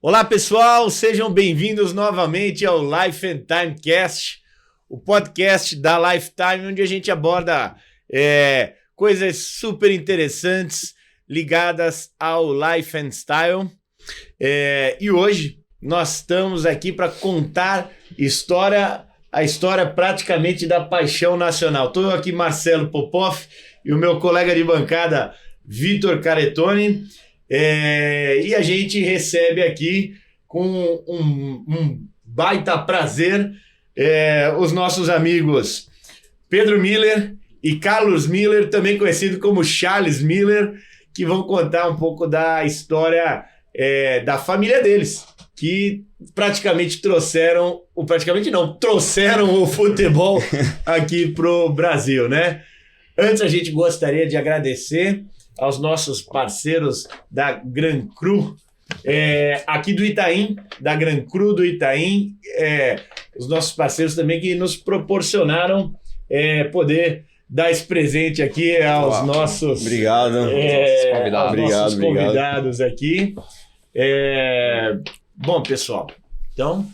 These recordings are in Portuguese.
Olá pessoal, sejam bem-vindos novamente ao Life and Time Cast, o podcast da Lifetime, onde a gente aborda coisas super interessantes ligadas ao Life and Style. E hoje nós estamos aqui para contar a história praticamente da paixão nacional. Estou aqui, Marcelo Popoff, e o meu colega de bancada, Vitor Caretoni. E a gente recebe aqui com um baita prazer os nossos amigos Pedro Miller e Carlos Miller, também conhecido como Charles Miller, que vão contar um pouco da história da família deles, que trouxeram o futebol aqui pro Brasil, né? Antes, a gente gostaria de agradecer aos nossos parceiros da Gran Cru, aqui do Itaim, da Gran Cru do Itaim, os nossos parceiros também que nos proporcionaram poder dar esse presente aqui aos nossos, convidados aqui. Bom, pessoal, então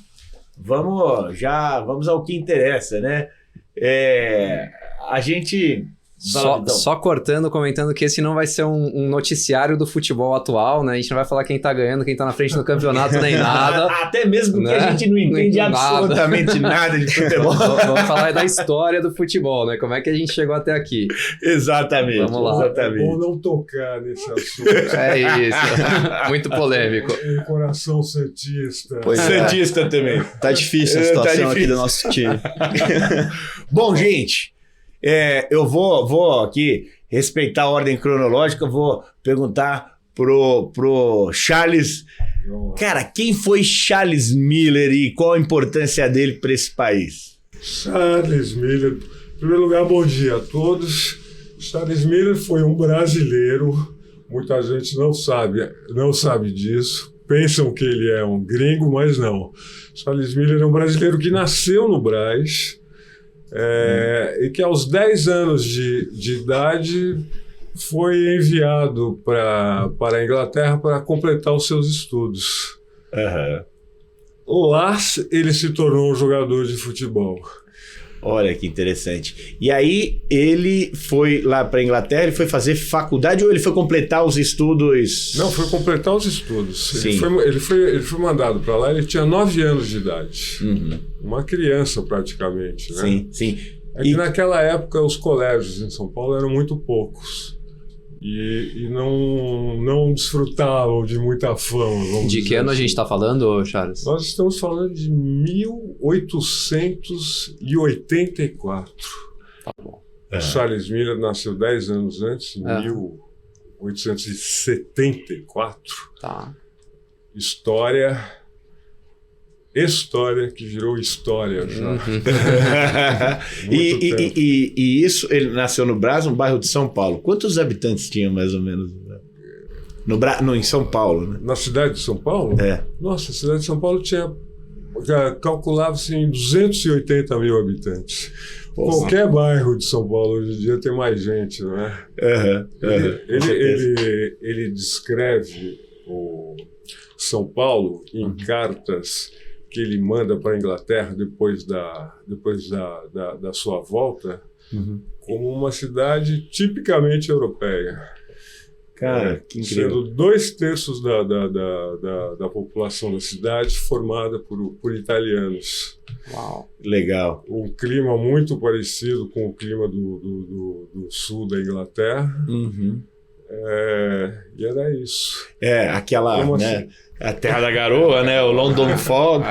vamos ao que interessa, né? A gente... Só cortando, comentando que esse não vai ser um noticiário do futebol atual, né? A gente não vai falar quem tá ganhando, quem tá na frente no campeonato, nem nada. Até mesmo porque a gente não entende absolutamente nada de futebol. Vamos falar da história do futebol, né? Como é que a gente chegou até aqui. Exatamente. Vamos lá. Exatamente. É bom não tocar nesse assunto. É isso. Muito polêmico. Um coração santista. Santista também. Tá difícil a situação aqui do nosso time. Bom, gente... eu vou aqui respeitar a ordem cronológica, vou perguntar pro Charles. Cara, quem foi Charles Miller e qual a importância dele para esse país? Charles Miller, em primeiro lugar, bom dia a todos. Charles Miller foi um brasileiro, muita gente não sabe disso, pensam que ele é um gringo, mas não. Charles Miller é um brasileiro que nasceu no Brás, e que aos 10 anos de idade foi enviado para a Inglaterra para completar os seus estudos. Lá ele se tornou um jogador de futebol. Olha que interessante. E aí ele foi lá para a Inglaterra, ele foi fazer faculdade ou ele foi completar os estudos? Não, foi completar os estudos. Sim. Ele foi mandado para lá, ele tinha 9 anos de idade. Uhum. Uma criança praticamente, né? Sim, sim. É que naquela época os colégios em São Paulo eram muito poucos. E não desfrutavam de muita fama. De que ano a gente tá falando, Charles? Nós estamos falando de 1884. Tá bom. Charles Miller nasceu 10 anos antes, em 1874. Tá. História que virou história já. E isso, ele nasceu no Brás, um bairro de São Paulo. Quantos habitantes tinha mais ou menos? Em São Paulo, né? Na cidade de São Paulo? Nossa, a cidade de São Paulo calculava-se em 280 mil habitantes. Poxa. Qualquer bairro de São Paulo hoje em dia tem mais gente, não é? Ele descreve o São Paulo em cartas que ele manda para a Inglaterra depois da sua volta, como uma cidade tipicamente europeia. Cara, que incrível. Sendo 2/3 da população da cidade formada por italianos. Uau. Legal. Um clima muito parecido com o clima do sul da Inglaterra. Uhum. E era isso. Aquela, né? A terra da garoa, né? O London Fog.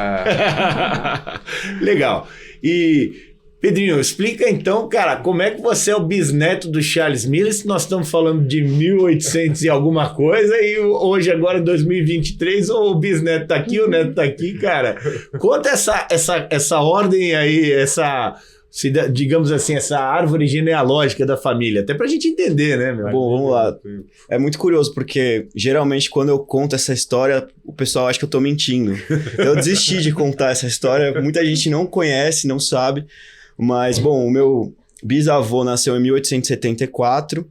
Legal. E, Pedrinho, explica então, cara, como é que você é o bisneto do Charles Miller, se nós estamos falando de 1800 e alguma coisa, e hoje, agora, em 2023, o bisneto tá aqui, o neto tá aqui, cara. Conta essa ordem aí, digamos assim, essa árvore genealógica da família, até pra gente entender, né, meu? Bom, vamos lá. É muito curioso, porque geralmente quando eu conto essa história, o pessoal acha que eu tô mentindo. Eu desisti de contar essa história, muita gente não conhece, não sabe, mas, bom, o meu bisavô nasceu em 1874,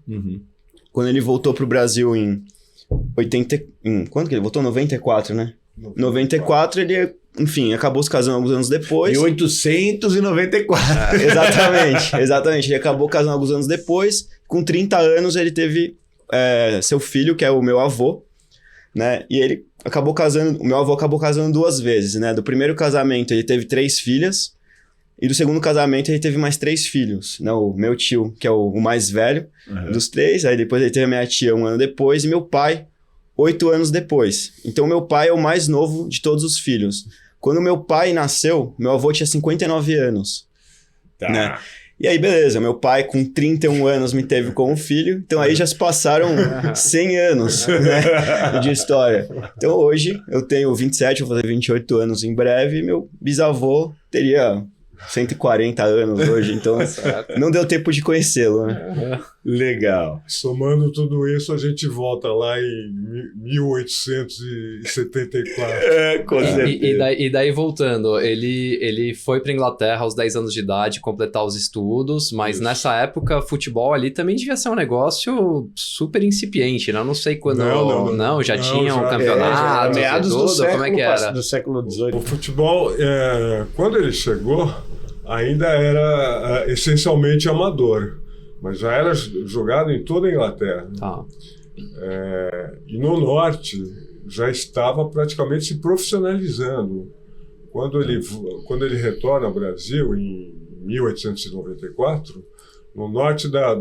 quando ele voltou pro Brasil em quando que ele voltou? 94, né? Em 94 ele, enfim, acabou se casando alguns anos depois. 1894. Exatamente. Ele acabou casando alguns anos depois. Com 30 anos ele teve seu filho, que é o meu avô, né? E ele acabou casando, o meu avô acabou casando 2 vezes, né? Do primeiro casamento ele teve 3 filhas. E do segundo casamento ele teve mais 3 filhos, né? O meu tio, que é o mais velho dos 3. Aí depois ele teve a minha tia 1 ano depois. E meu pai, 8 anos depois. Então, meu pai é o mais novo de todos os filhos. Quando meu pai nasceu, meu avô tinha 59 anos. Tá. Né? E aí, beleza, meu pai com 31 anos me teve como filho. Então, aí já se passaram 100 anos, né, de história. Então, hoje, eu tenho 27, vou fazer 28 anos em breve. E meu bisavô teria 140 anos hoje, então não deu tempo de conhecê-lo, né? Legal. Somando tudo isso, a gente volta lá em 1874. Com certeza. E daí voltando, ele foi para Inglaterra aos 10 anos de idade completar os estudos, mas nessa época futebol ali também devia ser um negócio super incipiente, né? Eu não sei quando... Não, já tinha um campeonato, meados do século, como é que era? Do século XVIII. O futebol, quando ele chegou, ainda era essencialmente amador, mas já era jogado em toda a Inglaterra. Tá. E no norte já estava praticamente se profissionalizando. Quando ele retorna ao Brasil, em 1894, no norte da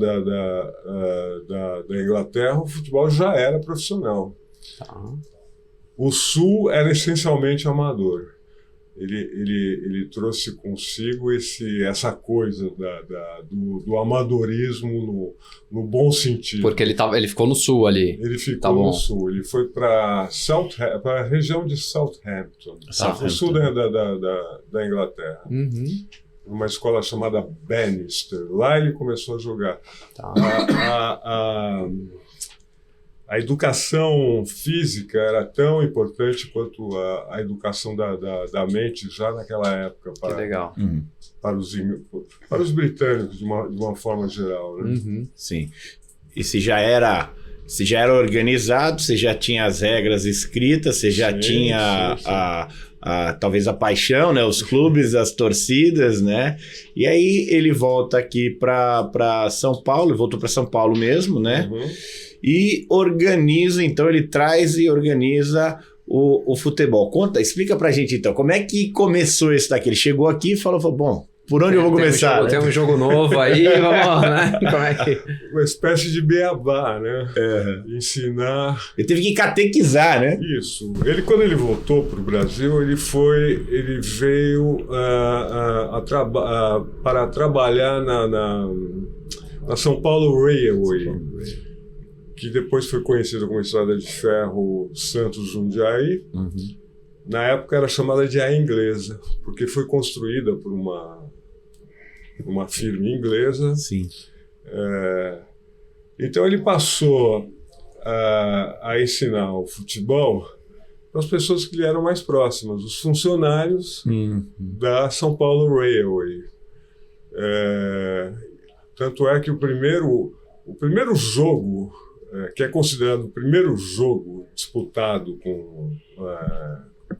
Inglaterra, o futebol já era profissional. Tá. O sul era essencialmente amador. Ele trouxe consigo essa coisa do amadorismo no bom sentido. Porque ele ficou no sul ali. Ele ficou no sul. Ele foi para a região de Southampton, no sul da Inglaterra. Uhum. Numa escola chamada Bannister. Lá ele começou a jogar. Tá. A educação física era tão importante quanto a educação da mente já naquela época Que legal. para os britânicos de uma forma geral, né? Uhum. Sim. E se já era organizado, você já tinha as regras escritas, você já tinha talvez a paixão, né? Os clubes, as torcidas, né? E aí ele volta aqui para São Paulo, ele voltou para São Paulo mesmo, né? Uhum. E organiza, então ele traz e organiza o futebol. Explica pra gente então, como é que começou esse daqui? Ele chegou aqui e falou, bom, por onde eu vou começar? Tem um jogo novo aí, vamos, né? Como é que... Uma espécie de beabá, né? Ensinar... Ele teve que catequizar, né? Isso. Quando ele voltou para o Brasil, ele veio para trabalhar na São Paulo Railway, que depois foi conhecida como Estrada de Ferro Santos-Jundiaí. Uhum. Na época era chamada de A Inglesa, porque foi construída por uma firma inglesa. Sim. Então ele passou a ensinar o futebol para as pessoas que lhe eram mais próximas, os funcionários da São Paulo Railway. Tanto é que o primeiro jogo, que é considerado o primeiro jogo disputado com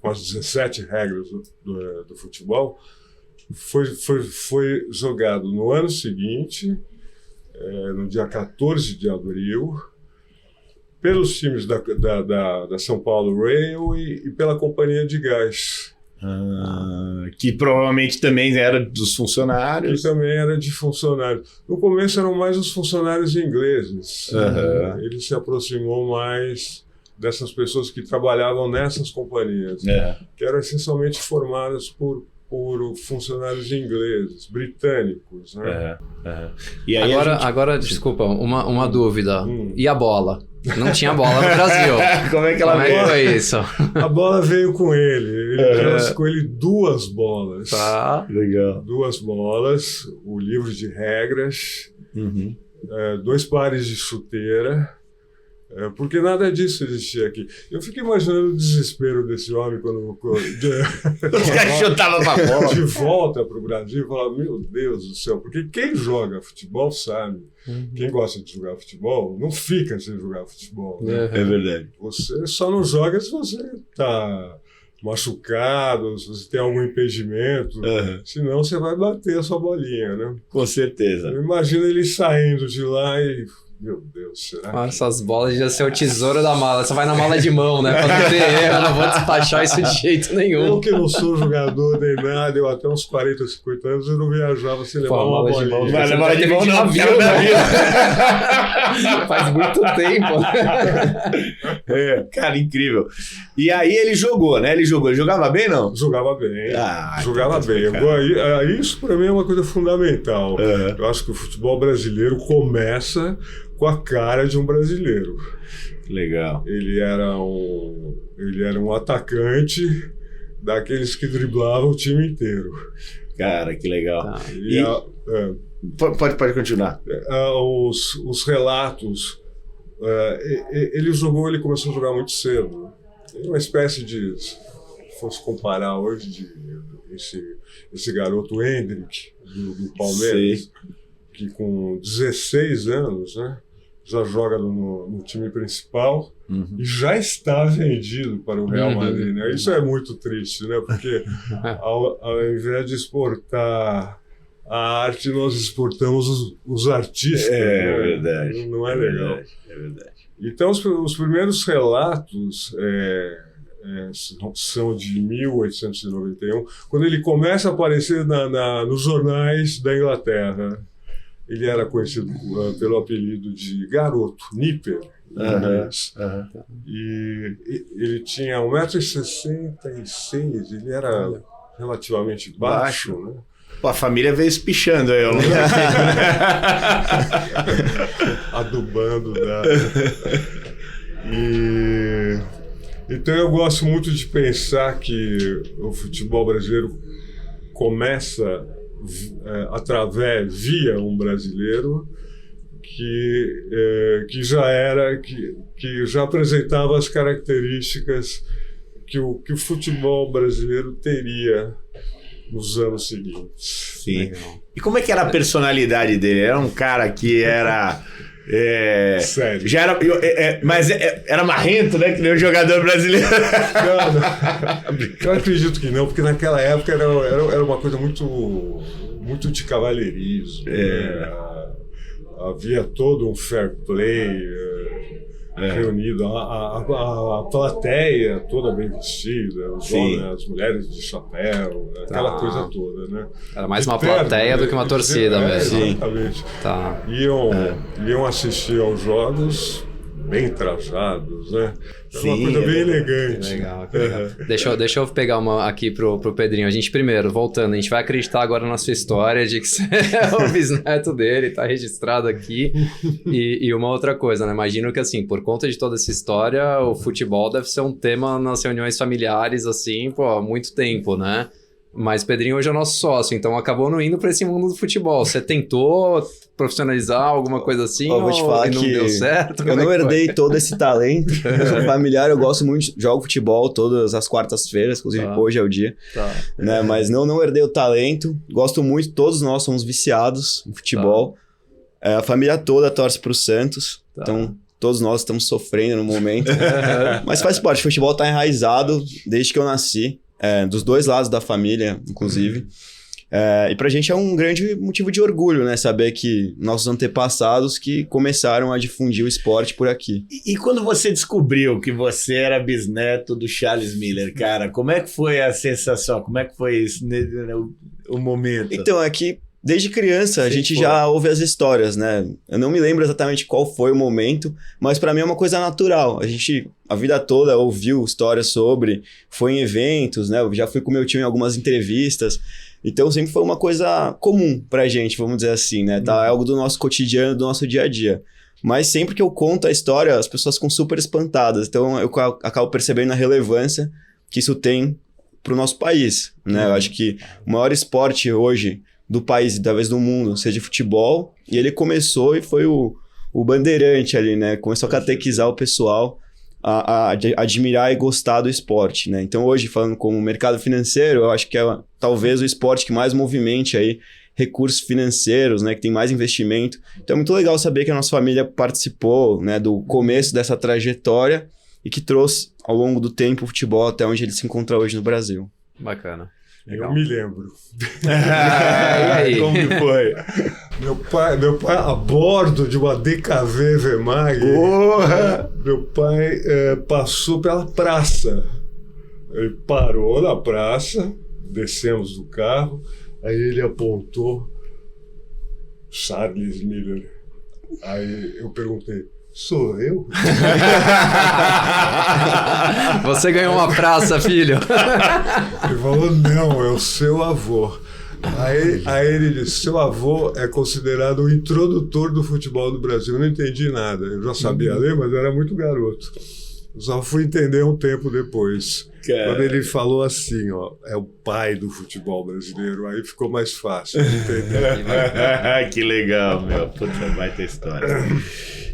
as 17 regras do futebol, foi jogado no ano seguinte, no dia 14 de abril, pelos times da São Paulo Railway e pela Companhia de Gás. Que provavelmente também era dos funcionários. Que também era de funcionários. No começo eram mais os funcionários ingleses. Ele se aproximou mais dessas pessoas que trabalhavam nessas companhias, que eram essencialmente formadas por funcionários ingleses, britânicos, né? E aí agora, desculpa, uma dúvida. E a bola? Não tinha bola no Brasil. Como é que ela veio? Foi isso? A bola veio com ele. Ele trouxe com ele 2 bolas. Tá. Legal. 2 bolas, o livro de regras, 2 pares de chuteira, porque nada disso existia aqui. Eu fico imaginando o desespero desse homem quando Os caras chutavam pra bola. de volta para o Brasil e falava, meu Deus do céu, porque quem joga futebol sabe. Quem gosta de jogar futebol não fica sem jogar futebol. Né? É verdade. Você só não joga se você está machucado, se você tem algum impedimento, senão você vai bater a sua bolinha, né? Com certeza. Imagina ele saindo de lá e... Meu Deus, será que... Essas bolas já ser o tesouro da mala. Você vai na mala de mão, né? Pra não ter erro, eu não vou despachar isso de jeito nenhum. Eu que não sou jogador nem nada, eu até uns 40, 50 anos eu não viajava sem levar uma bolinha. Vai levar de mão não, Faz muito tempo. Cara, incrível. E aí ele jogou, né? Ele jogava bem, não? Jogava bem. Jogava então, bem. Isso para mim é uma coisa fundamental. Eu acho que o futebol brasileiro começa com a cara de um brasileiro. Legal. Ele era um atacante daqueles que driblavam o time inteiro. Cara, que legal. Tá. Pode continuar. Os relatos... ele começou a jogar muito cedo. Uma espécie de... Se fosse comparar hoje, esse garoto Hendrick, do Palmeiras... Sim. Que com 16 anos, né, já joga no time principal e já está vendido para o Real Madrid. Né? Isso é muito triste, né? Porque ao invés de exportar a arte, nós exportamos os artistas. É verdade. Não é legal. É verdade. Então, os primeiros relatos são de 1891, quando ele começa a aparecer nos jornais da Inglaterra. Ele era conhecido pelo apelido de Garoto, Nipper, em inglês. E ele tinha 1,66 m, ele era relativamente baixo, né? Pô, a família veio espichando aí ao longo adubando. Então eu gosto muito de pensar que o futebol brasileiro começa via um brasileiro que já apresentava as características que o futebol brasileiro teria nos anos seguintes. Sim. Legal. E como é que era a personalidade dele? Era um cara que era... Sério. Já era, mas era marrento, né? Que nem o jogador brasileiro. Eu acredito que não, porque naquela época era uma coisa muito de cavalheirismo. Né? Havia todo um fair play reunido, a plateia toda bem vestida, os homens, as mulheres de chapéu, aquela coisa toda, né? Era mais uma plateia do que uma torcida mesmo. Exatamente. Iam assistir aos jogos bem trajados, né? É uma coisa bem elegante. Legal. Deixa eu pegar uma aqui pro Pedrinho. A gente primeiro, voltando, a gente vai acreditar agora na sua história de que você é o bisneto dele, tá registrado aqui. E uma outra coisa, né? Imagino que, assim, por conta de toda essa história, o futebol deve ser um tema nas reuniões familiares, assim, há muito tempo, né? Mas Pedrinho hoje é nosso sócio, então acabou não indo para esse mundo do futebol. Você tentou profissionalizar alguma coisa assim? Eu vou te falar não que deu certo? Eu não herdei todo esse talento. Eu sou familiar, eu gosto muito, jogo futebol todas as quartas-feiras, inclusive hoje é o dia. Né? Mas não herdei o talento. Gosto muito, todos nós somos viciados em futebol. A família toda torce pro Santos, então todos nós estamos sofrendo no momento. Mas faz parte, o futebol tá enraizado desde que eu nasci. Dos dois lados da família, inclusive. E pra gente é um grande motivo de orgulho, né? Saber que nossos antepassados que começaram a difundir o esporte por aqui. E quando você descobriu que você era bisneto do Charles Miller, cara, como é que foi a sensação? Como é que foi isso, o momento? Então, é que desde criança a gente já ouve as histórias, né? Eu não me lembro exatamente qual foi o momento, mas pra mim é uma coisa natural. A gente, a vida toda, ouviu histórias sobre, foi em eventos, né? Eu já fui com meu tio em algumas entrevistas. Então sempre foi uma coisa comum pra gente, vamos dizer assim, né? É algo do nosso cotidiano, do nosso dia a dia. Mas sempre que eu conto a história, as pessoas ficam super espantadas. Então eu acabo percebendo a relevância que isso tem pro nosso país, né? Eu acho que o maior esporte hoje do país e talvez do mundo seja futebol, e ele começou e foi o bandeirante ali, né? Começou a catequizar o pessoal a admirar e gostar do esporte, né? Então hoje, falando como mercado financeiro, eu acho que é talvez o esporte que mais movimente aí recursos financeiros, né? Que tem mais investimento. Então é muito legal saber que a nossa família participou, né? Do começo dessa trajetória e que trouxe ao longo do tempo o futebol até onde ele se encontra hoje no Brasil. Bacana. Legal. Eu me lembro. E aí? Como que foi? Meu pai, a bordo de uma DKV Vemag, meu pai passou pela praça. Ele parou na praça, descemos do carro, aí ele apontou Charles Miller. Aí eu perguntei, sou eu? Você ganhou uma praça, filho. Ele falou, não, é o seu avô. Aí ele disse, seu avô é considerado o introdutor do futebol do Brasil. Eu não entendi nada. Eu já sabia ler, mas eu era muito garoto. Eu só fui entender um tempo depois. Quando ele falou assim, ó, é o pai do futebol brasileiro, aí ficou mais fácil de entender. Que legal, meu. Puta, baita história.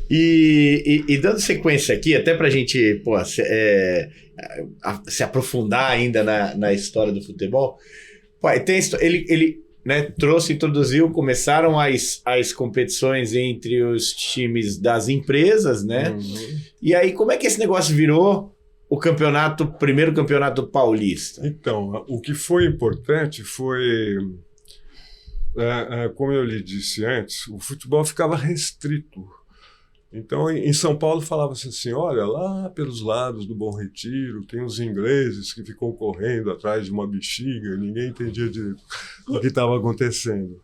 E dando sequência aqui, até pra gente se aprofundar ainda na história do futebol, ele né, introduziu, começaram as competições entre os times das empresas, né? Uhum. E aí, como é que esse negócio virou o primeiro campeonato paulista? Então, o que foi importante foi, como eu lhe disse antes, o futebol ficava restrito. Então, em São Paulo falava-se assim, olha, lá pelos lados do Bom Retiro, tem os ingleses que ficam correndo atrás de uma bexiga, ninguém entendia direito o que estava acontecendo.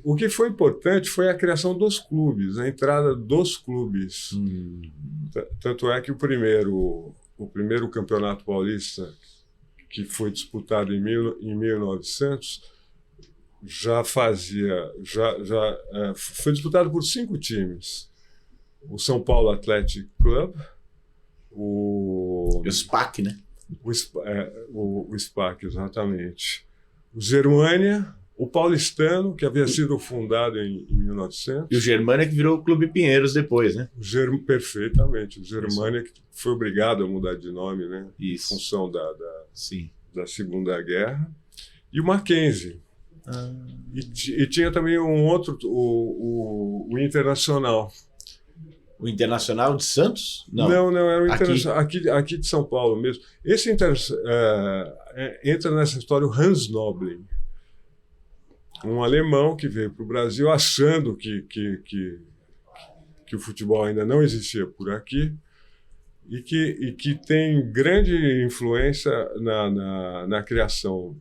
O que foi importante foi a criação dos clubes, a entrada dos clubes. Tanto é que o primeiro campeonato paulista, que foi disputado em 1900, foi disputado por 5 times. O São Paulo Athletic Club, o SPAC, né? O SPAC, exatamente. O Germânia, o Paulistano, que havia sido fundado em 1900. E o Germânia que virou o Clube Pinheiros depois, né? Perfeitamente. O Germânia que foi obrigado a mudar de nome, né? Isso. Em função Sim. da Segunda Guerra. E o Mackenzie. E tinha também um outro, o Internacional. O Internacional de Santos? Não, era o Internacional, aqui de São Paulo mesmo. Esse entra nessa história o Hans Noblin, um alemão que veio para o Brasil achando que o futebol ainda não existia por aqui e que tem grande influência na criação.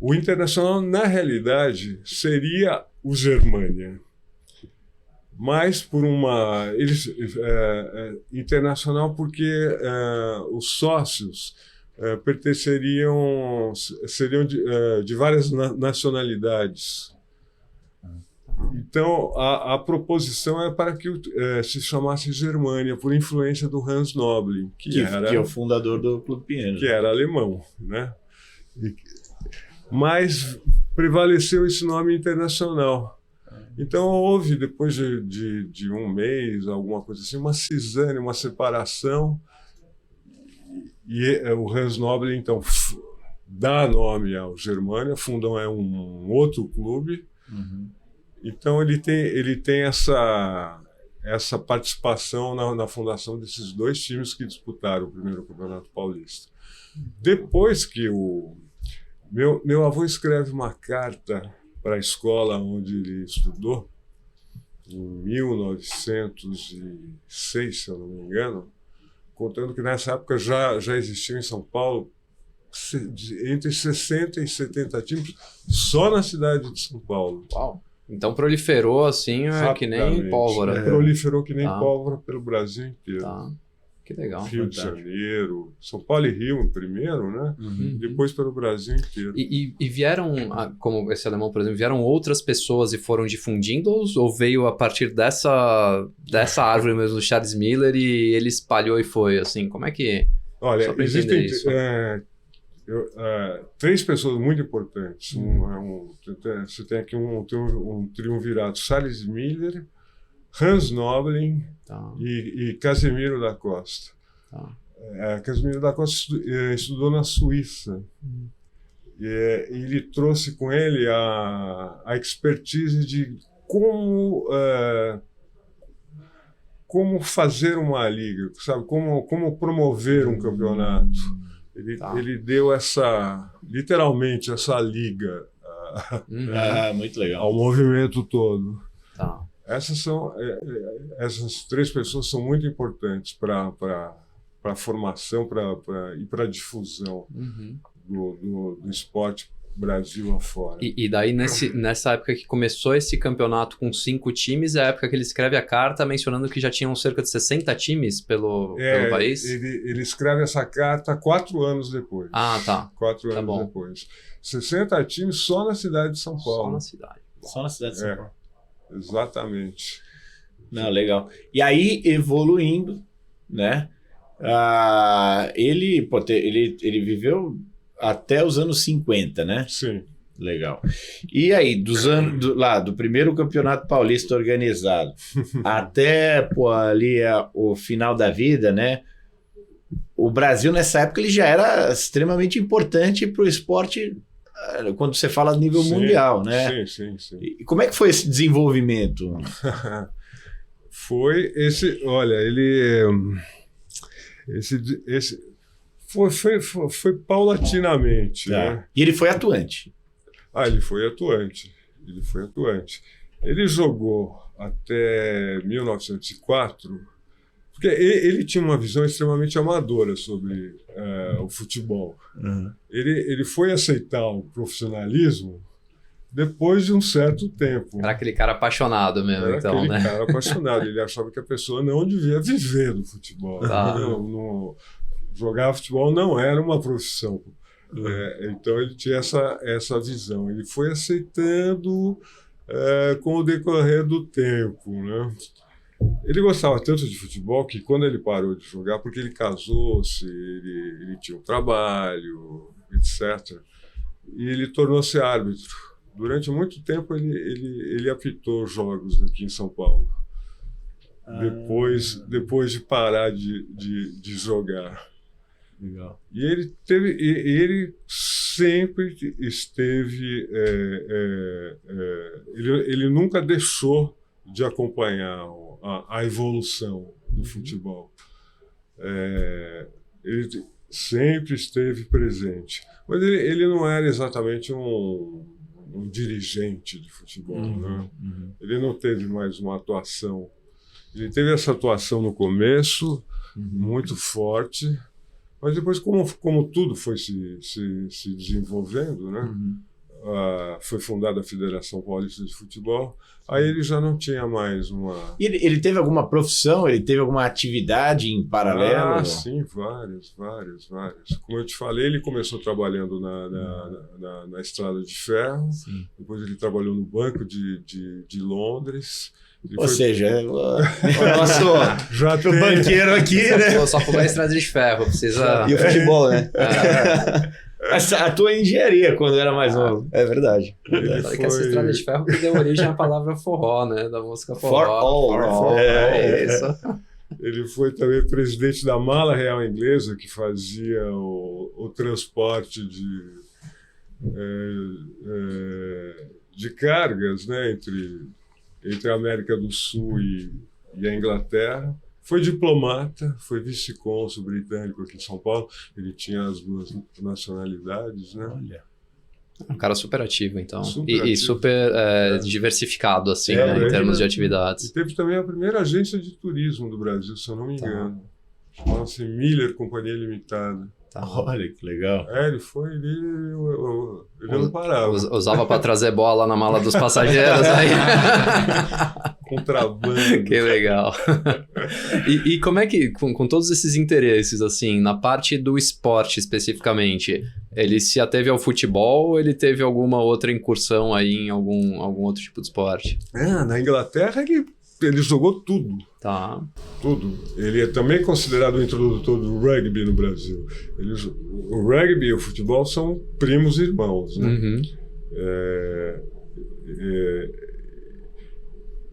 O Internacional, na realidade, seria o Germânia. Mas por internacional, porque os sócios seriam de várias nacionalidades. Então, a proposição é para que se chamasse Germânia, por influência do Hans Noblin, que é o fundador do Clube Pinheiros. Que era alemão, né? Mas prevaleceu esse nome internacional. Então houve, depois de um mês, alguma coisa assim, uma cisânia, uma separação, e o Hans Noblin, então, dá nome ao Germânia, fundam um outro clube. Uhum. Então ele tem essa participação na fundação desses 2 times que disputaram o primeiro Campeonato Paulista. Depois que meu avô escreve uma carta para a escola onde ele estudou, em 1906, se eu não me engano, contando que nessa época já existiam em São Paulo entre 60 e 70 times só na cidade de São Paulo. Uau! Então proliferou assim, que nem pólvora. Proliferou que nem pólvora pelo Brasil inteiro. Tá. Que legal. Rio de Janeiro, São Paulo e Rio primeiro, né? Uhum. Depois pelo Brasil inteiro. E vieram, como esse alemão, por exemplo, vieram outras pessoas e foram difundindo-os? Ou veio a partir dessa árvore mesmo do Charles Miller e ele espalhou e foi, assim? Como é que... Olha, existem 3 pessoas muito importantes. Você tem aqui um triunvirato: Charles Miller, Hans Noblin e Casemiro da Costa. Casemiro da Costa estudou na Suíça. E ele trouxe com ele a expertise de como como fazer uma liga, sabe? Como promover um campeonato. Ele deu literalmente essa liga Muito legal. ao movimento todo. Tá. Essas 3 pessoas são muito importantes para a formação e para a difusão do esporte Brasil afora. E daí, nessa época que começou esse campeonato com 5 times, é a época que ele escreve a carta mencionando que já tinham cerca de 60 times pelo país? Ele escreve essa carta 4 anos depois. Ah, tá. 4 anos depois. 60 times só na cidade de São Paulo. Só na cidade. Só na cidade de São Paulo. Exatamente. Não, legal. E aí, evoluindo, né? Ele viveu até os anos 50, né? Sim. Legal. E aí, do primeiro campeonato paulista organizado até ali o final da vida, né? O Brasil, nessa época, ele já era extremamente importante para o esporte quando você fala de nível mundial, né? Sim. E como é que foi esse desenvolvimento? Foi esse... Olha, ele... Foi paulatinamente. Né? E ele foi atuante. Ele foi atuante. Ele jogou até 1904, porque ele tinha uma visão extremamente amadora sobre o futebol. Uhum. Ele foi aceitar o profissionalismo depois de um certo tempo. Era aquele cara apaixonado mesmo, Era então, aquele né? cara apaixonado. Ele achava que a pessoa não devia viver do futebol. Jogar futebol não era uma profissão. Então ele tinha essa visão. Ele foi aceitando com o decorrer do tempo, né? Ele gostava tanto de futebol que quando ele parou de jogar, porque ele casou-se, ele tinha um trabalho, etc. E ele tornou-se árbitro. Durante muito tempo ele apitou jogos aqui em São Paulo. Depois de parar de jogar. Legal. E ele sempre esteve... ele nunca deixou de acompanhar a evolução do futebol. Ele sempre esteve presente. Mas ele não era exatamente um dirigente de futebol. Né? Ele não teve mais uma atuação. Ele teve essa atuação no começo, muito forte, mas depois, como tudo foi se desenvolvendo, né? Foi fundada a Federação Paulista de Futebol, aí ele já não tinha mais uma... E ele teve alguma profissão? Ele teve alguma atividade em paralelo? Sim, várias. Como eu te falei, ele começou trabalhando na Estrada de Ferro, depois ele trabalhou no Banco de Londres. Ou seja, o nosso banqueiro aqui, né? Só for a Estrada de Ferro, precisa... E o futebol, né? A tua engenharia quando era mais novo. É verdade. Sabe que essa Estrada de Ferro que deu origem à palavra forró, né? Da música forró. For all. É isso. Ele foi também presidente da Mala Real Inglesa, que fazia o transporte de cargas, né, entre a América do Sul e a Inglaterra. Foi diplomata, foi vice-cônsul britânico aqui em São Paulo. Ele tinha as 2 nacionalidades, né? Olha. Um cara super ativo, então. Super E ativo. super diversificado, assim, né, em termos de atividades. E teve também a primeira agência de turismo do Brasil, se eu não me engano. Chamava-se Miller Companhia Limitada. Olha que legal. Ele não parava. Usava para trazer bola na mala dos passageiros aí. Contrabando. Que legal. E como é que, com todos esses interesses, assim, na parte do esporte especificamente, ele se ateve ao futebol ou ele teve alguma outra incursão aí em algum outro tipo de esporte? Na Inglaterra ele jogou tudo. Tá. Tudo. Ele é também considerado o introdutor do rugby no Brasil. O rugby e o futebol são primos irmãos, né?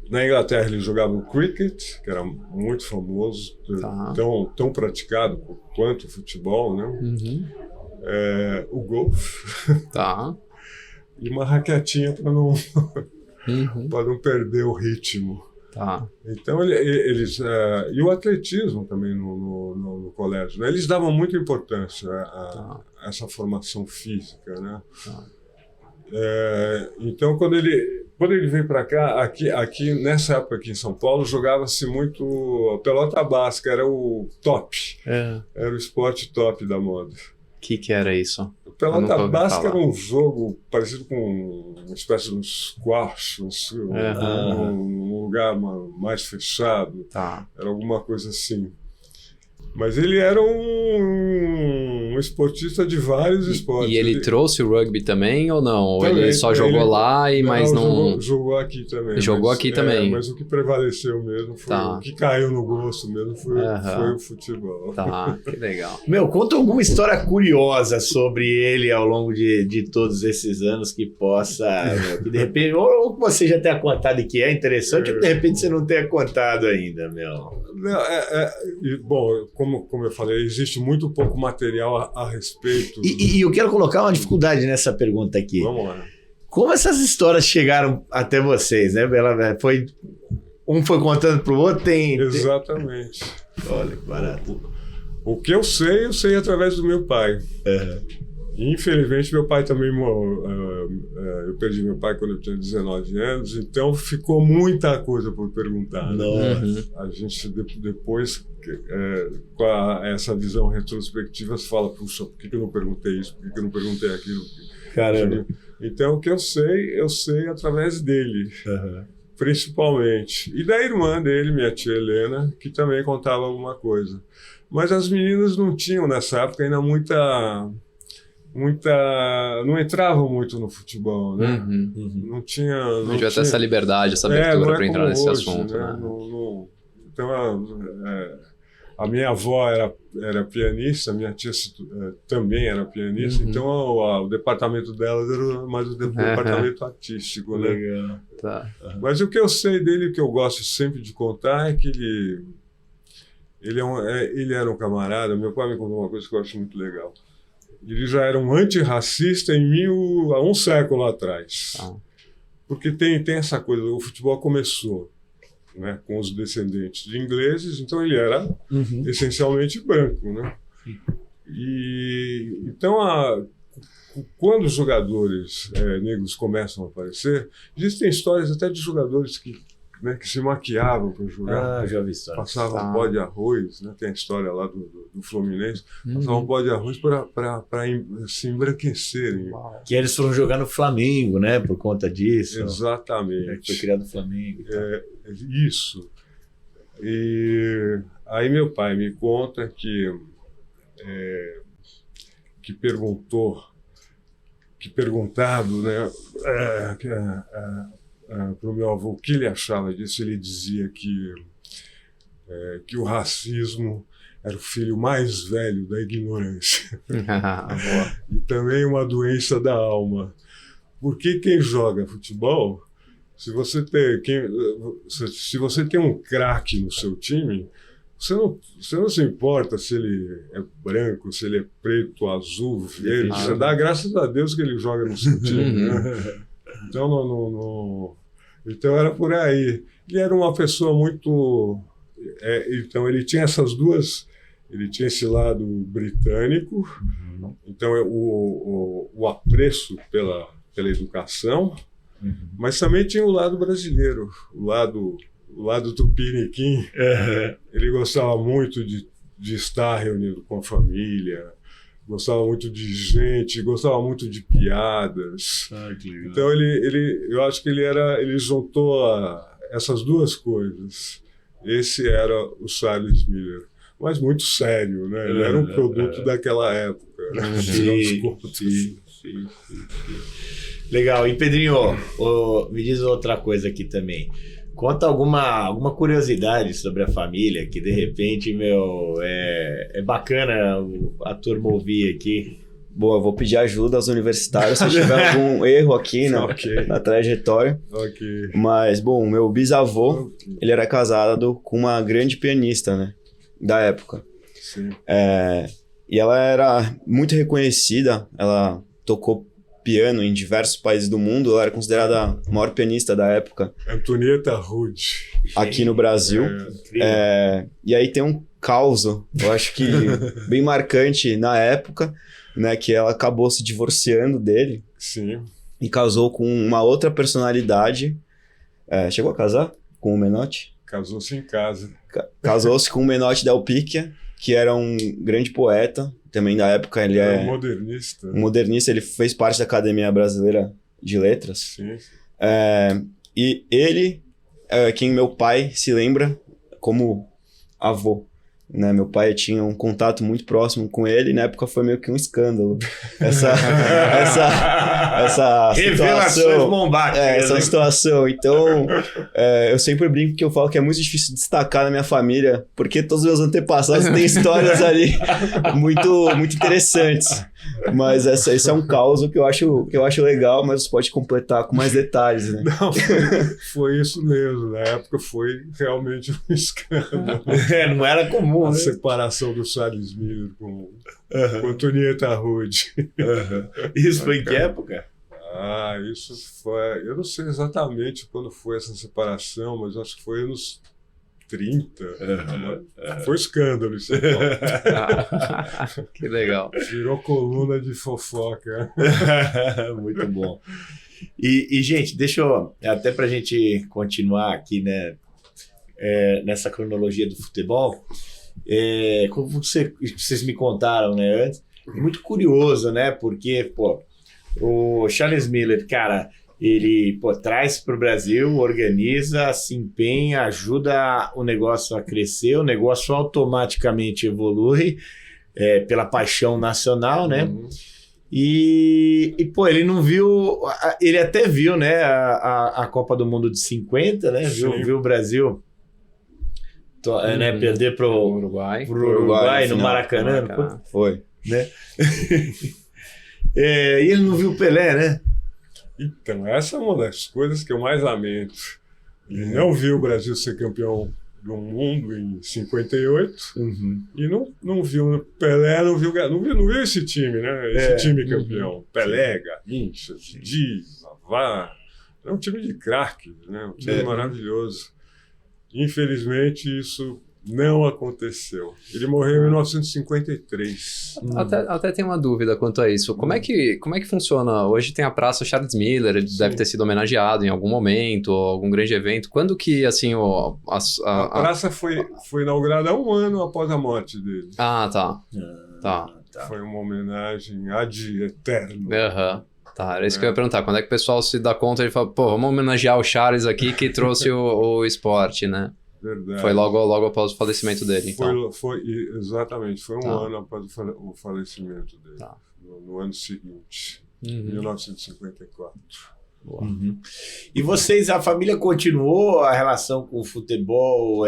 Na Inglaterra ele jogava o cricket, que era muito famoso, tão praticado quanto o futebol, né? O golfe. E uma raquetinha para não perder o ritmo. Tá. Então, eles... e o atletismo também no colégio, né? Eles davam muita importância a essa formação física, né? Tá. Então, quando ele veio para cá, aqui, nessa época aqui em São Paulo, jogava-se muito a pelota basca, era o top. Era o esporte top da moda. O que era isso? Pelota basca era um jogo parecido com uma espécie de um squash, um lugar mais fechado. Tá. Era alguma coisa assim. Mas ele era um esportista de vários esportes. E ele trouxe o rugby também ou não? Ou Também, ele só jogou lá e mais não... Jogou aqui também. Jogou aqui também. Mas o que prevaleceu mesmo foi... O que caiu no gosto mesmo foi o futebol. Tá, que legal. Meu, conta alguma história curiosa sobre ele ao longo de todos esses anos que possa... que de repente, ou que você já tenha contado e que é interessante, ou que de repente você não tenha contado ainda, meu. Bom, como eu falei, existe muito pouco material a respeito. E eu quero colocar uma dificuldade nessa pergunta aqui. Vamos lá. Como essas histórias chegaram até vocês, né? Um foi contando pro outro, Exatamente. Olha, que barato. O que eu sei através do meu pai. Infelizmente, meu pai também morreu. Eu perdi meu pai quando eu tinha 19 anos, então ficou muita coisa por perguntar. Né? A gente, depois, com essa visão retrospectiva, se fala, puxa, por que eu não perguntei isso? Por que eu não perguntei aquilo? Caramba. Então, o que eu sei através dele, principalmente. E da irmã dele, minha tia Helena, que também contava alguma coisa. Mas as meninas não tinham, nessa época, ainda não entravam muito no futebol, né? Não tinha... Não devia ter essa liberdade, essa abertura para entrar nesse assunto, né? Então, a minha avó era pianista, minha tia também era pianista, então o departamento dela era mais o departamento artístico, né? Legal. Tá. Mas o que eu sei dele, que eu gosto sempre de contar, é que ele era um camarada. Meu pai me contou uma coisa que eu acho muito legal. Ele já era um antirracista há um século atrás. Porque tem essa coisa, o futebol começou, né, com os descendentes de ingleses, então ele era essencialmente branco, né? E então, quando os jogadores negros começam a aparecer, existem histórias até de jogadores que se maquiavam para jogar. Já vi isso. Passavam pó de arroz, né? Tem a história lá do Fluminense. Passavam pó de arroz para se embranquecerem. Que eles foram jogar no Flamengo, né? Por conta disso. Exatamente. Foi criado o Flamengo. Isso. E aí meu pai me conta que perguntado, né? Para o meu avô o que ele achava disso, ele dizia que o racismo era o filho mais velho da ignorância e também uma doença da alma, porque quem joga futebol, se você tem um craque no seu time, você não se importa se ele é branco, se ele é preto, azul, verde, você dá graças a Deus que ele joga no seu time, né? Então, então era por aí. Ele era uma pessoa muito... então ele tinha ele tinha esse lado britânico, então o apreço pela educação, mas também tinha o lado brasileiro, o lado tupiniquim. Ele gostava muito de estar reunido com a família, gostava muito de gente, gostava muito de piadas. Então eu acho que ele juntou essas duas coisas. Esse era o Charles Miller, mas muito sério, né? Ele era um produto daquela época. Sim. Legal. E Pedrinho, me diz outra coisa aqui também. Conta alguma curiosidade sobre a família que de repente, é bacana a turma ouvir aqui. Boa, eu vou pedir ajuda aos universitários se tiver algum erro aqui na trajetória. Mas, bom, meu bisavô, ele era casado com uma grande pianista, né? Da época. Sim. E ela era muito reconhecida, ela tocou piano em diversos países do mundo. Ela era considerada a maior pianista da época. Antonieta Rude. Aqui no Brasil. E aí tem um caos, eu acho que bem marcante na época, né? Que ela acabou se divorciando dele. Sim. E casou com uma outra personalidade. Chegou a casar com o Menotti? Casou-se em casa. Casou-se com o Menotti Del Picchia, que era um grande poeta. Também da época ele é um modernista. Um modernista, ele fez parte da Academia Brasileira de Letras. Sim. E ele é quem meu pai se lembra como avô. Né? Meu pai tinha um contato muito próximo com ele, e na época foi meio que um escândalo. Essa Revelações bombásticas. Essa situação. Então, eu sempre brinco que eu falo que é muito difícil destacar na minha família, porque todos os meus antepassados têm histórias ali muito, muito interessantes. Mas esse é um caos que eu acho legal, mas você pode completar com mais detalhes, né? Não, foi isso mesmo. Na época foi realmente um escândalo. Não era comum, A né? separação do Charles Miller com Antonieta Rude. Isso foi em que época? Isso foi... Eu não sei exatamente quando foi essa separação, mas acho que foi anos 30. Foi escândalo isso. Que legal. Virou coluna de fofoca. Muito bom. E, gente, deixa eu... Até pra gente continuar aqui, né? Nessa cronologia do futebol, como vocês me contaram, né, antes, muito curioso, né, porque, o Charles Miller, cara, ele, traz para o Brasil, organiza, se empenha, ajuda o negócio a crescer, o negócio automaticamente evolui, pela paixão nacional, né, E ele não viu, ele até viu, né, a Copa do Mundo de 50, né, viu o Brasil perder pro Uruguai no Maracanã. Foi. Né? E ele não viu o Pelé, né? Então, essa é uma das coisas que eu mais lamento. Ele não viu o Brasil ser campeão do mundo em 58 e não viu Pelé, não viu esse time, né? Esse time campeão. Pelé, Garrincha, Didi, Vavá. É um time de craques, né? Um time maravilhoso. Infelizmente, isso não aconteceu. Ele morreu em 1953. Até tem uma dúvida quanto a isso. Como é que funciona? Hoje tem a Praça Charles Miller, ele deve ter sido homenageado em algum momento, ou algum grande evento. Quando que, assim, a praça foi inaugurada 1 ano após a morte dele. Tá. Foi uma homenagem ad eterno. Tá, era isso que eu ia perguntar. Quando é que o pessoal se dá conta e fala, vamos homenagear o Charles aqui que trouxe o esporte, né? Verdade. Foi logo após o falecimento dele, então. Exatamente, foi um ano após o falecimento dele. No ano seguinte, 1954. E vocês, a família continuou a relação com o futebol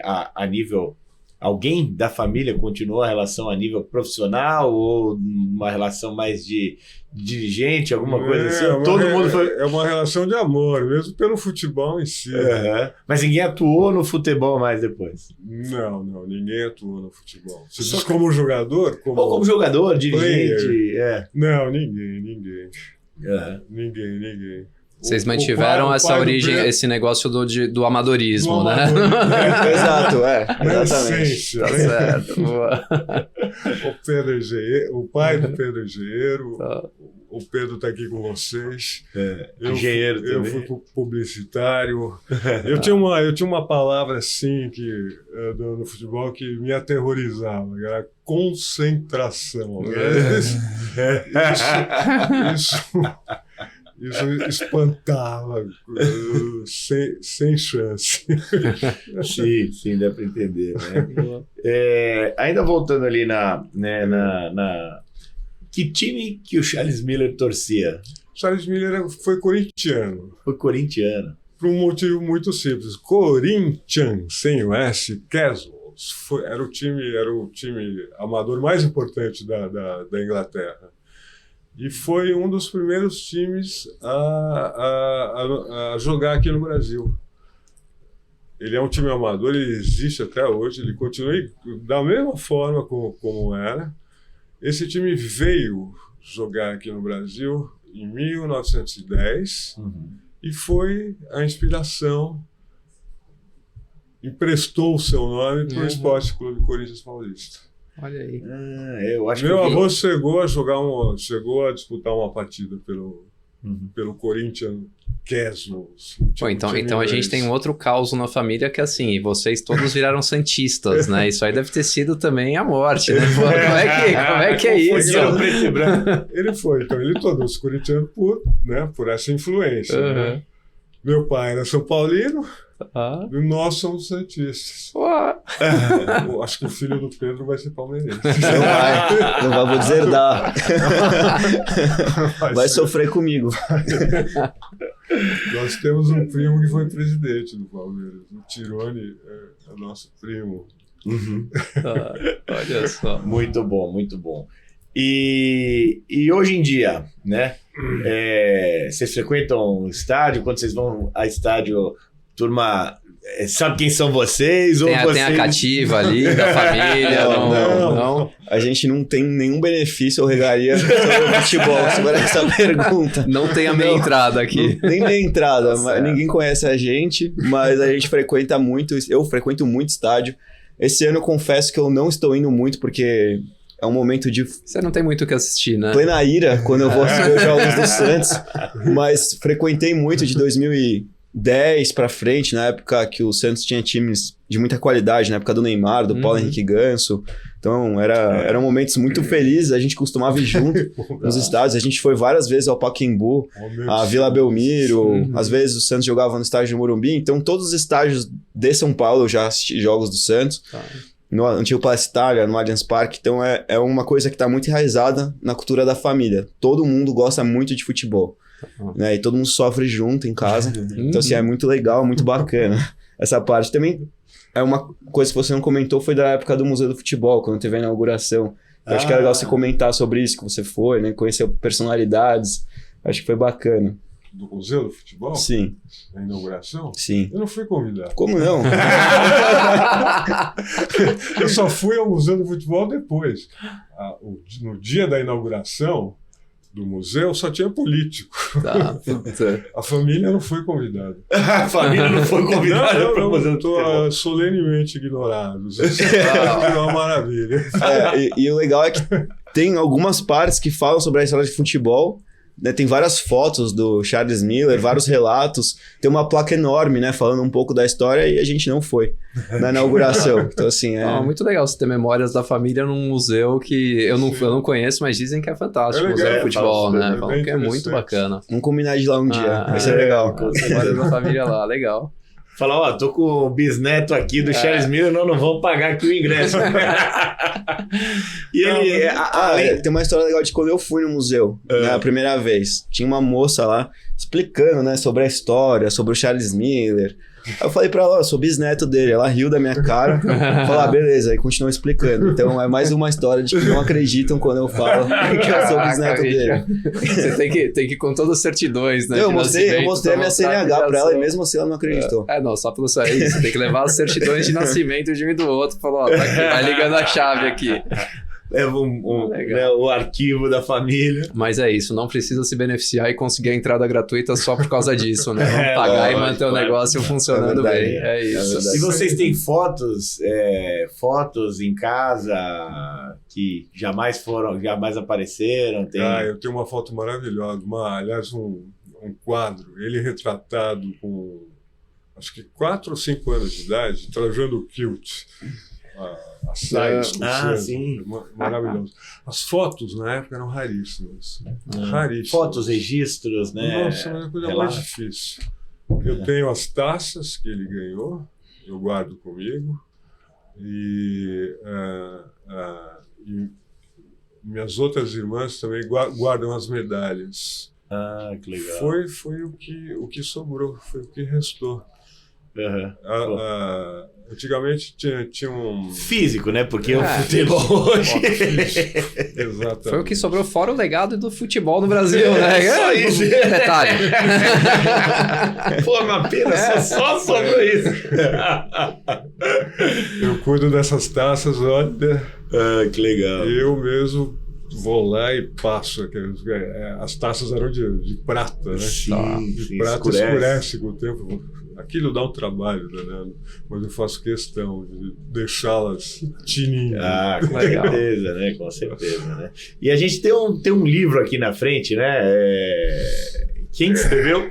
a nível... Alguém da família continuou a relação a nível profissional ou uma relação mais de dirigente, alguma coisa assim? Todo mundo foi... É uma relação de amor, mesmo pelo futebol em si. Mas ninguém atuou no futebol mais depois? Não, ninguém atuou no futebol. Você diz como jogador? Ou como jogador, dirigente? Não, ninguém. Ninguém. Vocês mantiveram essa origem, esse negócio do amadorismo, né? Exato, exatamente. Tá certo. O pai do Pedro Engenheiro, o Pedro está aqui com vocês. Engenheiro também. Eu fui publicitário. Eu tinha uma palavra assim no futebol que me aterrorizava, que era concentração. Isso espantava, sem chance. Sim, dá para entender. Né? Ainda voltando ali que time que o Charles Miller torcia? Charles Miller foi corintiano. Foi corintiano. Por um motivo muito simples. Corinthians, sem o S, Casuals, era o time amador mais importante da Inglaterra. E foi um dos primeiros times a jogar aqui no Brasil. Ele é um time amador, ele existe até hoje, ele continua da mesma forma como era. Esse time veio jogar aqui no Brasil em 1910 e foi a inspiração, emprestou o seu nome para o Esporte Clube Corinthians Paulista. Olha aí. Eu acho Meu avô chegou a disputar uma partida pelo Corinthians Cosmos. Pô, então a gente tem um outro caos na família que assim, vocês todos viraram santistas, né? Isso aí deve ter sido também a morte, né? Pô, como é que é isso? Preto e branco. Ele foi, então ele tornou-se corintiano por essa influência. Né? Meu pai era São Paulino, e nós somos santistas. Eu acho que o filho do Pedro vai ser palmeirense. Não vai, vou deserdar. Vai sofrer comigo. Nós temos um primo que foi presidente do Palmeiras. O Tirone é nosso primo. Olha só. Muito bom, muito bom. E hoje em dia, né? Vocês frequentam o estádio? Quando vocês vão a estádio, turma sabe quem são vocês? Tem a cativa ali da família? Não. A gente não tem nenhum benefício ou regalia sobre o futebol, sobre essa pergunta. Não tem a meia entrada aqui. Nem meia entrada, mas ninguém conhece a gente, mas a gente frequenta muito, eu frequento muito estádio. Esse ano eu confesso que eu não estou indo muito porque é um momento de... Você não tem muito o que assistir, né? Plena ira quando eu vou assistir os jogos do Santos, mas frequentei muito de 2010 pra frente, na época que o Santos tinha times de muita qualidade, na época do Neymar, do Paulo Henrique Ganso. Então, eram momentos muito felizes, a gente costumava ir junto nos estádios. A gente foi várias vezes ao Pacaembu, a Vila Belmiro, às vezes o Santos jogava no estádio do Morumbi. Então, todos os estádios de São Paulo eu já assisti jogos do Santos. No antigo Palestra Itália, no Allianz Parque. Então, é uma coisa que está muito enraizada na cultura da família. Todo mundo gosta muito de futebol. Né? E todo mundo sofre junto em casa. Então, assim, é muito legal, muito bacana. Essa parte também é uma coisa que você não comentou, foi da época do Museu do Futebol, quando teve a inauguração. Eu acho que é legal você comentar sobre isso, que você foi, né? Conheceu personalidades. Acho que foi bacana. Do Museu do Futebol? Sim. Na inauguração? Sim. Eu não fui convidado. Como não? Eu só fui ao Museu do Futebol depois. No dia da inauguração do museu só tinha político. A família não foi convidada. A família não foi convidada para o Museu do Futebol. Estou solenemente ignorado. Isso é uma maravilha. E o legal é que tem algumas partes que falam sobre a história de futebol. Né, tem várias fotos do Charles Miller, vários relatos, tem uma placa enorme, né, falando um pouco da história, e a gente não foi na inauguração. Então, assim, muito legal você ter memórias da família num museu que eu não conheço, mas dizem que é fantástico, o Museu do Futebol, né? Falam que é muito bacana. Vamos combinar de ir lá um dia, vai ser legal. Memórias da família lá, legal. Falar, tô com o bisneto aqui do Charles Miller, não vão pagar aqui o ingresso. E ele... Tem uma história legal de quando eu fui no museu, né, a primeira vez. Tinha uma moça lá explicando, né, sobre a história, sobre o Charles Miller. Aí eu falei pra ela, eu sou bisneto dele. Ela riu da minha cara. Falei, beleza, aí continuou explicando. Então é mais uma história de que não acreditam quando eu falo que eu sou bisneto dele. Você tem que ir com todas as certidões, né? Eu mostrei a minha CNH pra ela e mesmo assim ela não acreditou. Não, só pelo isso aí. Você tem que levar as certidões de nascimento de um e do outro. Falou, tá aqui, vai ligando a chave aqui. Leva né, o arquivo da família. Mas é isso, não precisa se beneficiar e conseguir a entrada gratuita só por causa disso, né? Vamos pagar e manter o negócio funcionando bem. É isso. E vocês têm fotos em casa que jamais apareceram? Eu tenho uma foto maravilhosa, aliás, um quadro, ele retratado com acho que 4 ou 5 anos de idade, trajando o kilt. A saia sim. Maravilhoso. As fotos na época eram raríssimas. Raríssimas. Fotos, registros, né? Nossa, mas é a coisa mais difícil. Eu tenho as taças que ele ganhou, eu guardo comigo. E minhas outras irmãs também guardam as medalhas. Que legal. Foi o que sobrou, foi o que restou. Antigamente tinha um... Físico, né? Porque o futebol hoje... Exatamente. Foi o que sobrou fora o legado do futebol no Brasil, né? Só isso. Detalhe. Pô, uma pena, só sobrou isso. Eu cuido dessas taças, olha... que legal. Eu mesmo vou lá e passo. As taças eram de prata, né? Sim, De prata escurece com o tempo. Aquilo dá um trabalho danado, mas eu faço questão de deixá-las tininhas. Ah, com certeza, né? Com certeza, né? E a gente tem um livro aqui na frente, né? Quem escreveu?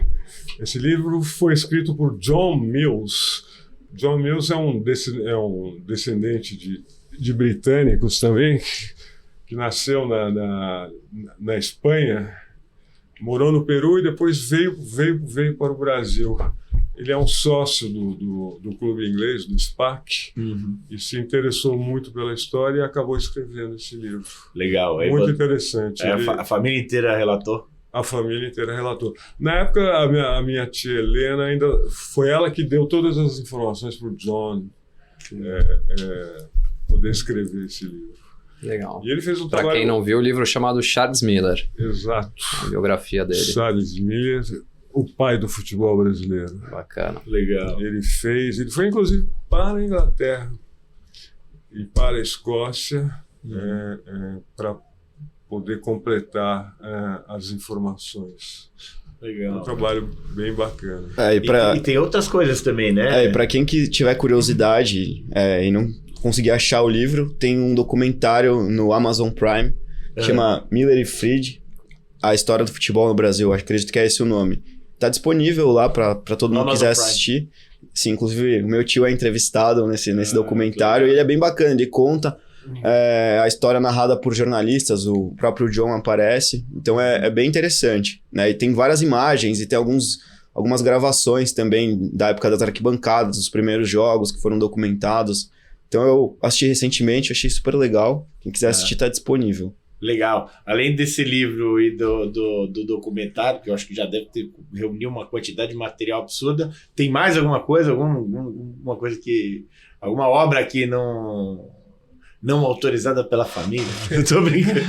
Esse livro foi escrito por John Mills. John Mills é um descendente de britânicos também, que nasceu na Espanha, morou no Peru e depois veio para o Brasil. Ele é um sócio do clube inglês, do SPAC, e se interessou muito pela história e acabou escrevendo esse livro. Legal. Muito interessante. A família inteira relatou? A família inteira relatou. Na época, a minha tia Helena ainda foi ela que deu todas as informações para o John poder escrever esse livro. Legal. E ele fez um Para trabalho... quem não viu, o livro chamado Charles Miller. Exato. A biografia dele. Charles Miller, o pai do futebol brasileiro. Bacana. Legal. Ele foi inclusive para a Inglaterra e para a Escócia para poder completar as informações. Legal. Um trabalho bem bacana. E tem outras coisas também, né? E para quem que tiver curiosidade e não conseguir achar o livro, tem um documentário no Amazon Prime que chama Miller e Fried, a história do futebol no Brasil. Acredito que é esse o nome. Tá disponível lá para todo mundo que quiser assistir. Sim, inclusive o meu tio é entrevistado nesse documentário e ele é bem bacana. Ele conta a história narrada por jornalistas, o próprio John aparece, então é bem interessante, né? E tem várias imagens e tem algumas gravações também da época das arquibancadas, dos primeiros jogos que foram documentados. Então eu assisti recentemente, achei super legal. Quem quiser assistir tá disponível. Legal. Além desse livro e do documentário, que eu acho que já deve ter reunido uma quantidade de material absurda, tem mais alguma coisa? Alguma coisa que... Alguma obra que não autorizada pela família? Eu tô brincando.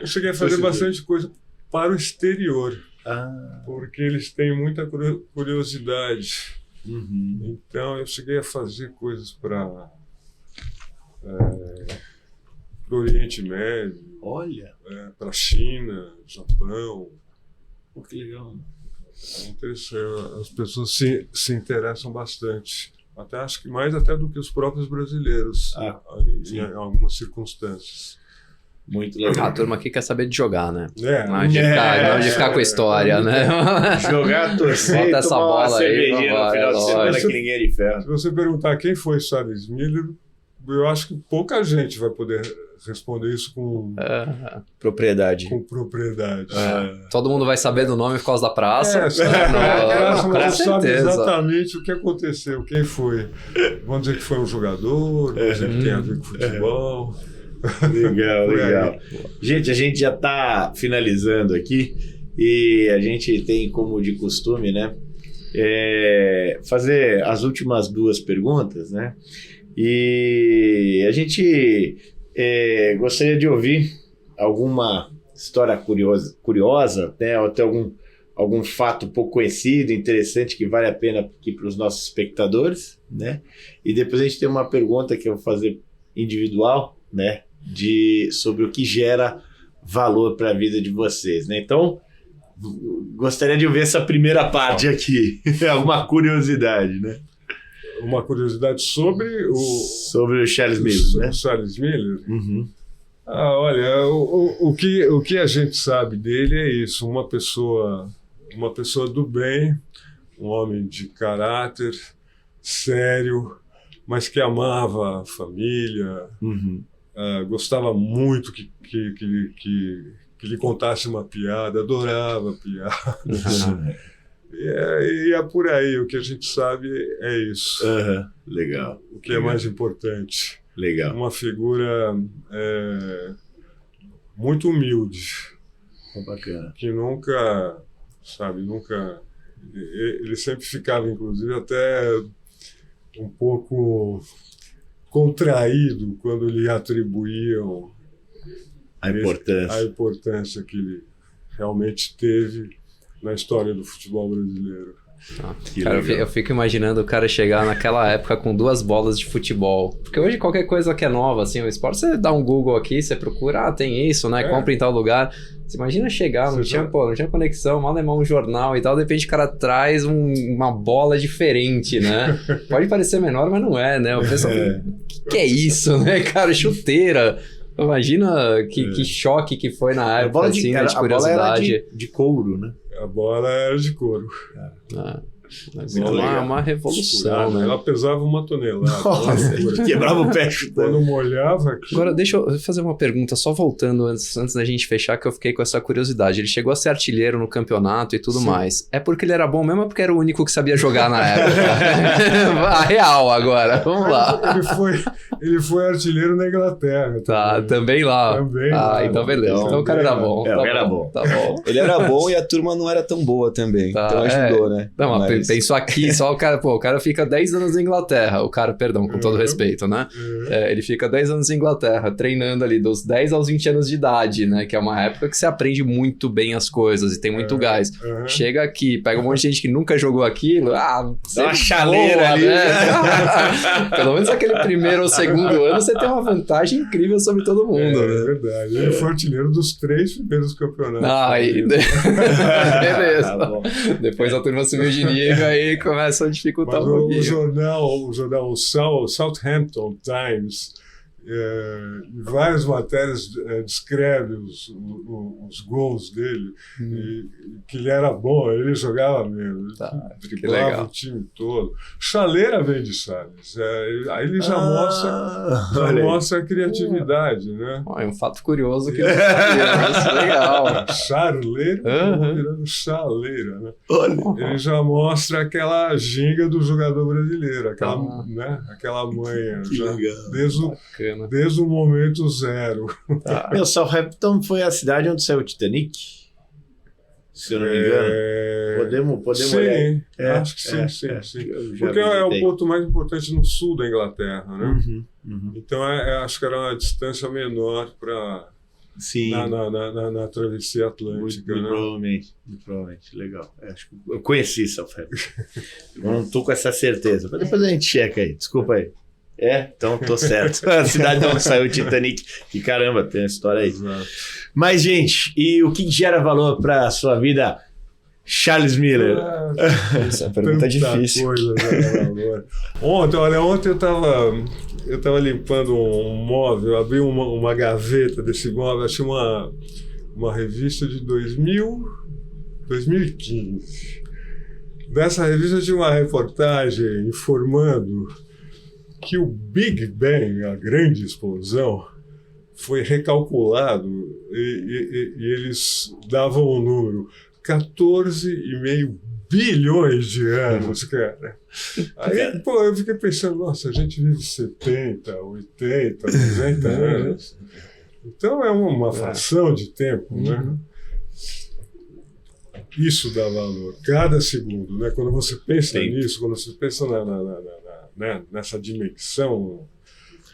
Eu cheguei a fazer bastante coisa para o exterior, Ah. porque eles têm muita curiosidade. Uhum. Então eu cheguei a fazer coisas para o Oriente Médio, Olha, para a China, Japão. pô, que legal. É interessante, as pessoas se interessam bastante. Até acho que mais até do que os próprios brasileiros, em algumas circunstâncias. Muito legal. A turma aqui quer saber de jogar, né? Não de ficar com a história, né? Jogar, torcer, bota essa tomar uma bola aí, cervejinha no final de semana que ninguém é de ferro. Se você perguntar quem foi Charles Miller, eu acho que pouca gente vai poder responder isso com Propriedade. Todo mundo vai saber do nome por causa da praça. Mas não sabe certeza. exatamente o que aconteceu, quem foi. Vamos dizer que foi um jogador, vamos dizer que tem a ver com futebol. Legal. Gente, a gente já está finalizando aqui e a gente tem como de costume, né, fazer as últimas duas perguntas, né? E a gente gostaria de ouvir alguma história curiosa, né, ou até algum fato pouco conhecido, interessante, que vale a pena aqui para os nossos espectadores, né? E depois a gente tem uma pergunta que eu vou fazer individual, né, sobre o que gera valor para a vida de vocês, né? Então, gostaria de ouvir essa primeira parte aqui, alguma curiosidade, né? Uma curiosidade sobre o Charles Miller, né? Charles Miller? Uhum. Olha, o que a gente sabe dele é isso, uma pessoa do bem, um homem de caráter, sério, mas que amava a família, gostava muito que lhe contasse uma piada, adorava piada. E é por aí, o que a gente sabe é isso. Legal. O que é mais importante. Legal. Uma figura muito humilde. Bacana. Que nunca. Ele sempre ficava, inclusive, até um pouco contraído quando lhe atribuíam a importância que ele realmente teve na história do futebol brasileiro. Cara, eu fico imaginando o cara chegar naquela época com 2 bolas de futebol. Porque hoje qualquer coisa que é nova, assim, o esporte, você dá um Google aqui, você procura, tem isso, né? Compra em tal lugar. Você imagina chegar, não tinha conexão, mal um jornal e tal, de repente o cara traz uma bola diferente, né? Pode parecer menor, mas não é, né? O pessoal, que é isso, né, cara? Chuteira. Imagina que choque que foi na época, assim, de curiosidade. A bola era de couro, né? A bola era de couro. Mas uma revolução, né? Ela pesava 1 tonelada. Nossa, quebrava o pé. Quando molhava... Agora, deixa eu fazer uma pergunta, só voltando antes da gente fechar, que eu fiquei com essa curiosidade. Ele chegou a ser artilheiro no campeonato e tudo mais. É porque ele era bom mesmo ou porque era o único que sabia jogar na época? A real agora, vamos lá. Ele foi artilheiro na Inglaterra. Tá, também lá. Também lá. Então beleza. Então o cara era bom. Era bom. Tá bom. Ele era bom e a turma não era tão boa também. Então ajudou, né? Não, mas pensou aqui, só o cara fica 10 anos na Inglaterra. O cara, perdão, com todo respeito, né? Ele fica 10 anos na Inglaterra, treinando ali dos 10 aos 20 anos de idade, né? Que é uma época que você aprende muito bem as coisas e tem muito gás. Chega aqui, pega um monte de gente que nunca jogou aquilo, dá uma chaleira ali, né? Pelo menos aquele primeiro ou segundo ano você tem uma vantagem incrível sobre todo mundo. É verdade. Ele foi artilheiro dos 3 primeiros campeonatos. Beleza. Tá, depois a turma subiu de nível aí começa a dificultar um pouquinho. O jornal Southampton Times, em várias matérias, descreve os gols dele, e que ele era bom, ele jogava mesmo, driblava o time todo. Chaleira vem de Salles, aí ele já mostra a criatividade, né? É um fato curioso que não sabia, isso é legal. Charleira, virando chaleira, né? Ele já mostra aquela ginga do jogador brasileiro, aquela manha, desde o momento zero. Meu, Southampton foi a cidade onde saiu o Titanic, se eu não me engano. Podemos olhar. Acho que sim. Porque é o ponto mais importante no sul da Inglaterra, né? Então acho que era uma distância menor para na travessia atlântica. Muito provavelmente. Legal. Acho que eu conheci Southampton. Não estou com essa certeza, mas depois a gente checa aí. Desculpa aí. Então tô certo. A cidade de onde saiu o Titanic. Que caramba, tem uma história aí. Exato. Mas, gente, e o que gera valor para a sua vida, Charles Miller? Essa pergunta é difícil. Ontem eu tava limpando um móvel, abri uma gaveta desse móvel, achei uma revista de 2015. Dessa revista tinha uma reportagem informando que o Big Bang, a grande explosão, foi recalculado e eles davam um número, 14,5 bilhões de anos, cara. Aí, eu fiquei pensando, nossa, a gente vive 70, 80, 90 anos. Então é uma fração de tempo, né? Isso dá valor, cada segundo, né? Quando você pensa nisso, quando você pensa nessa dimensão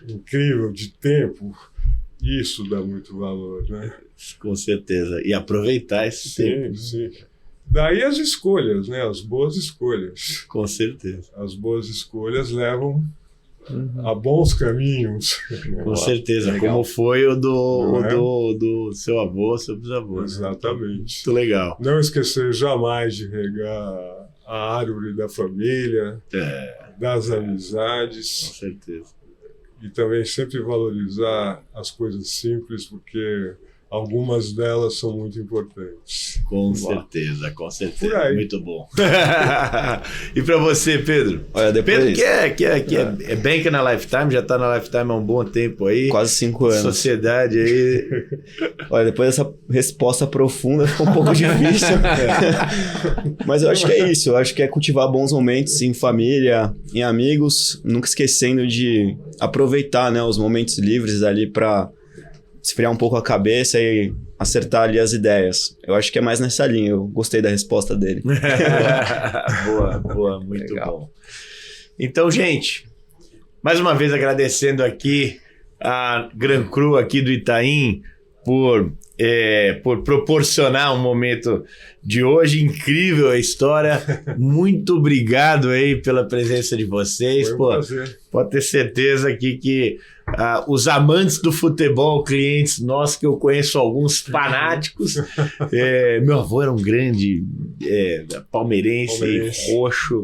incrível de tempo, isso dá muito valor, né? Com certeza. E aproveitar esse tempo. Sim. Daí as escolhas, né? As boas escolhas. Com certeza. As boas escolhas levam a bons caminhos. Com certeza. Legal. Como foi o do seu avô, seu bisavô. Exatamente. Muito legal. Não esquecer jamais de regar a árvore da família, das amizades. Com certeza. E também sempre valorizar as coisas simples, porque algumas delas são muito importantes. Com certeza. Por aí. Muito bom. E para você, Pedro? Olha, depois... Pedro que é banker na Lifetime, já está na Lifetime há um bom tempo aí. Quase 5 anos. Sociedade aí. Olha, depois dessa resposta profunda ficou um pouco difícil. Mas eu acho que é isso. Eu acho que é cultivar bons momentos em família, em amigos, nunca esquecendo de aproveitar, né, os momentos livres ali para esfriar um pouco a cabeça e acertar ali as ideias. Eu acho que é mais nessa linha. Eu gostei da resposta dele. Boa, muito legal. Bom. Então, gente, mais uma vez agradecendo aqui a Gran Cru aqui do Itaim por por proporcionar um momento de hoje. Incrível a história. Muito obrigado aí pela presença de vocês. Foi um prazer. Pode ter certeza aqui que os amantes do futebol, clientes nossos, que eu conheço alguns fanáticos, meu avô era um grande palmeirense. Roxo.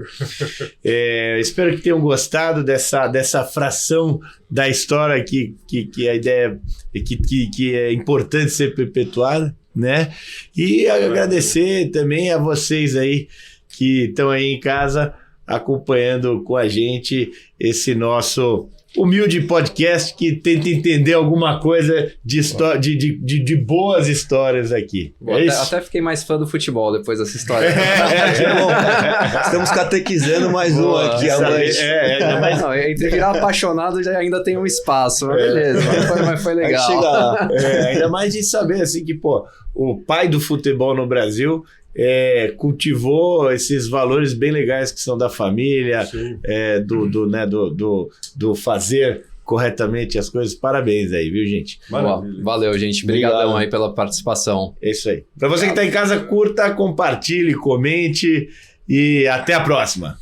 Espero que tenham gostado dessa fração da história que a ideia que é importante ser perpetuada, né? E agradecer também a vocês aí que estão aí em casa acompanhando com a gente esse nosso humilde podcast que tenta entender alguma coisa de boas histórias aqui. Até fiquei mais fã do futebol depois dessa história. Que bom. Estamos catequizando mais um aqui à noite. Não, entre virar apaixonado já ainda tem um espaço, mas beleza, mas foi legal. Chega lá. Ainda mais de saber assim que, o pai do futebol no Brasil cultivou esses valores bem legais que são da família, do fazer corretamente as coisas. Parabéns aí, viu, gente? Maravilha. Valeu, gente. Obrigadão aí pela participação. É isso aí. Para você que está em casa, curta, compartilhe, comente e até a próxima.